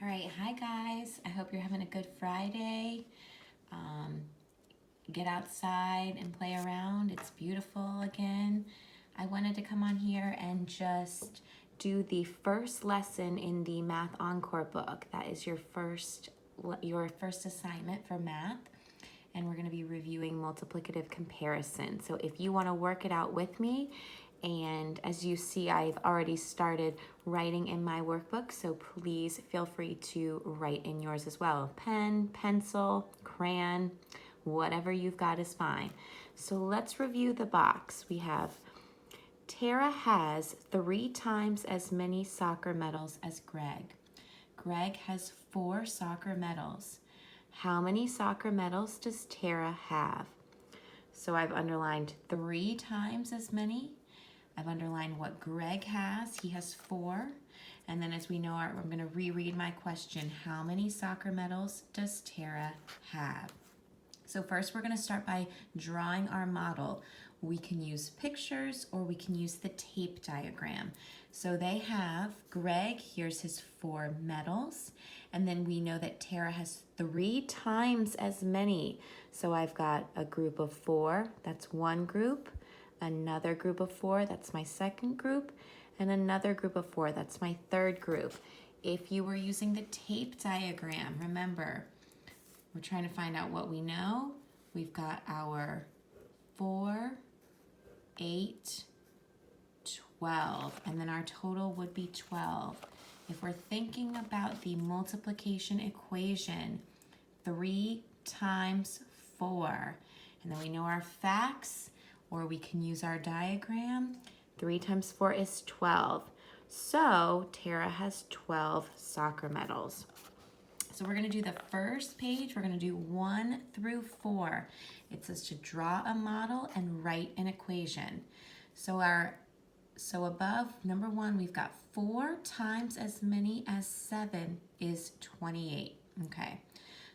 All right, hi guys. I hope you're having a good Friday. Um, get outside and play around. It's beautiful again. I wanted to come on here and just do the first lesson in the Math Encore book. That is your first assignment for math. And we're going to be reviewing multiplicative comparison. So if you want to work it out with me, and as you see, I've already started writing in my workbook, so please feel free to write in yours as well. Pen, pencil, crayon, whatever you've got is fine. So let's review the box. We have Tara has 3 times as many soccer medals as Greg. Greg has 4 soccer medals. How many soccer medals does Tara have? So I've underlined 3 times as many. I've underlined what Greg has. He has 4. And then as we know, I'm going to reread my question. How many soccer medals does Tara have? So first we're going to start by drawing our model. We can use pictures or we can use the tape diagram. So they have, Greg, here's his 4 medals. And then we know that Tara has 3 times as many. So I've got a group of 4, that's one group. Another group of 4, that's my second group. And another group of 4, that's my third group. If you were using the tape diagram, remember, we're trying to find out what we know. We've got our 4, 8, 12, and then our total would be 12. If we're thinking about the multiplication equation, 3 times 4, and then we know our facts, or we can use our diagram. 3 times 4 is 12. So Tara has 12 soccer medals. So we're going to do the first page. We're going to do 1 through 4. It says to draw a model and write an equation. So above number 1, we've got 4 times as many as 7 is 28. Okay.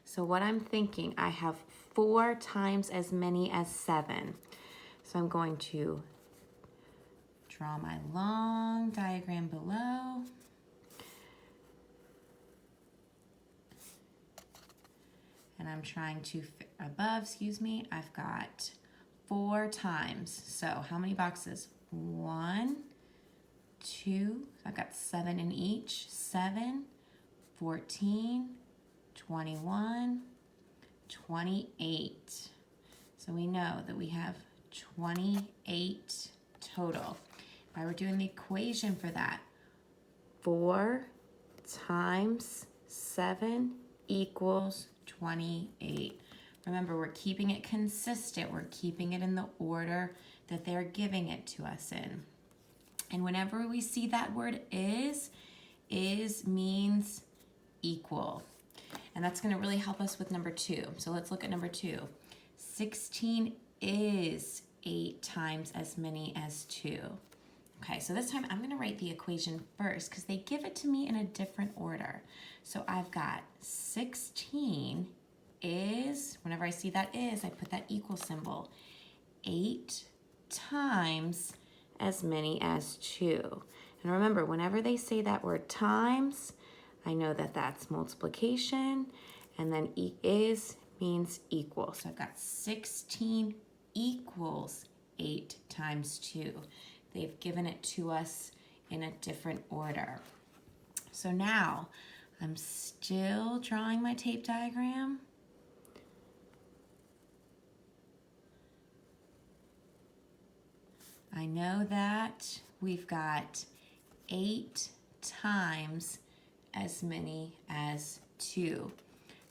So what I'm thinking, I have 4 times as many as 7. So I'm going to draw my long diagram below. And I'm trying to, I've got 4 times. So how many boxes? 1, 2, I've got 7 in each. 7, 14, 21, 28. So we know that we have 28 total. If I were doing the equation for that, 4 times 7 equals 28. Remember, we're keeping it consistent. We're keeping it in the order that they're giving it to us in. And whenever we see that word is means equal. And that's going to really help us with number 2. So let's look at number 2. 16 is 8 times as many as 2. Okay, so this time I'm going to write the equation first because they give it to me in a different order. So I've got 16 is, whenever I see that is, I put that equal symbol. 8 times as many as 2. And remember, whenever they say that word times, I know that that's multiplication, and then is means equal. So I've got 16 equals 8 times 2. They've given it to us in a different order. So now I'm still drawing my tape diagram. I know that we've got 8 times as many as 2.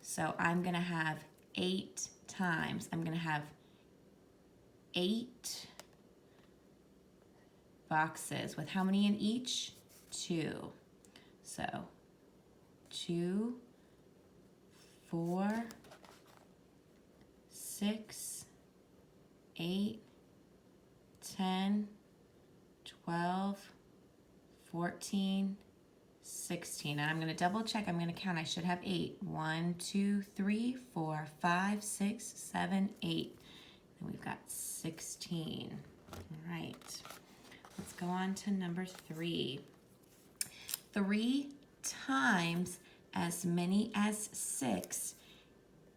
So I'm going to have 8 times. I'm going to have 8 boxes with how many in each? 2. So 2, 4, 6, 8, 10, 12, 14, 16. And I'm going to double check. I'm going to count. I should have 8. 1, 2, 3, 4, 5, 6, 7, 8. And we've got 16. All right. Let's go on to number 3. 3 times as many as 6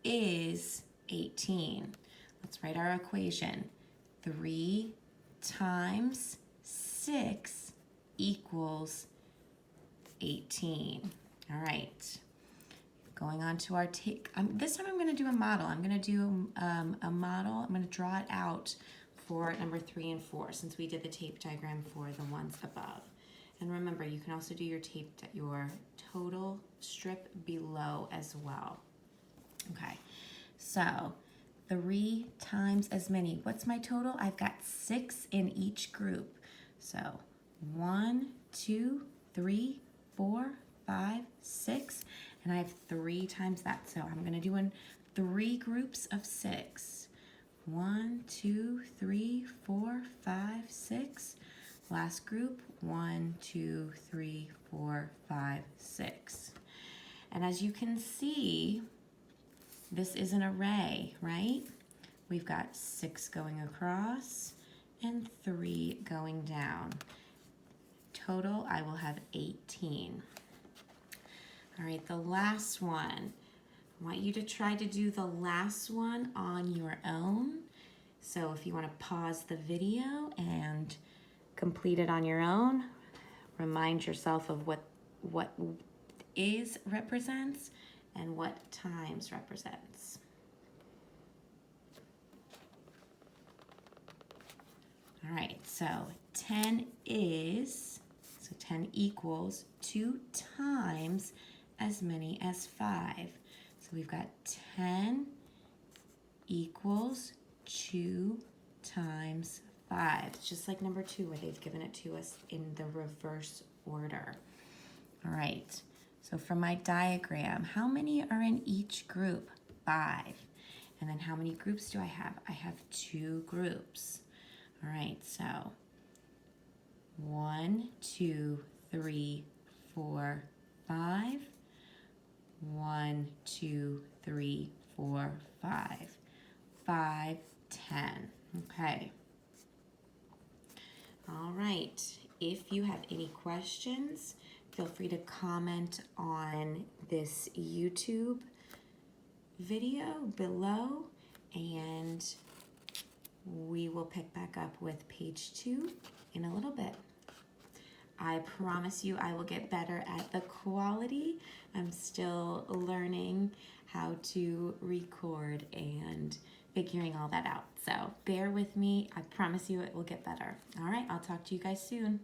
is 18. Let's write our equation. 3 times 6 equals 18. All right. Going on to our tape. This time I'm going to do a model. I'm going to do a model. I'm going to draw it out for number 3 and 4 since we did the tape diagram for the ones above. And remember, you can also do your your total strip below as well. Okay, so 3 times as many. What's my total? I've got 6 in each group. So 1, 2, 3, 4, 5, 6, and I have 3 times that. So I'm going to do in 3 groups of 6. 1, 2, 3, 4, 5, 6. Last group, 1, 2, 3, 4, 5, 6. And as you can see, this is an array, right? We've got 6 going across and 3 going down. Total, I will have 18. All right, the last one. I want you to try to do the last one on your own. So if you want to pause the video and complete it on your own, remind yourself of what is represents and what times represents. All right, so 10 equals 2 times as many as 5. So we've got 10 equals 2 times 5. It's just like number 2 where they've given it to us in the reverse order. All right, so from my diagram, how many are in each group? 5. And then how many groups do I have? I have 2 groups. All right, so 1, 2, 3, 4, 5. 1, 2, 3, 4, 5. 5, 10. Okay. All right. If you have any questions, feel free to comment on this YouTube video below, and we will pick back up with page 2 in a little bit. I promise you I will get better at the quality. I'm still learning how to record and figuring all that out. So bear with me. I promise you it will get better. All right, I'll talk to you guys soon.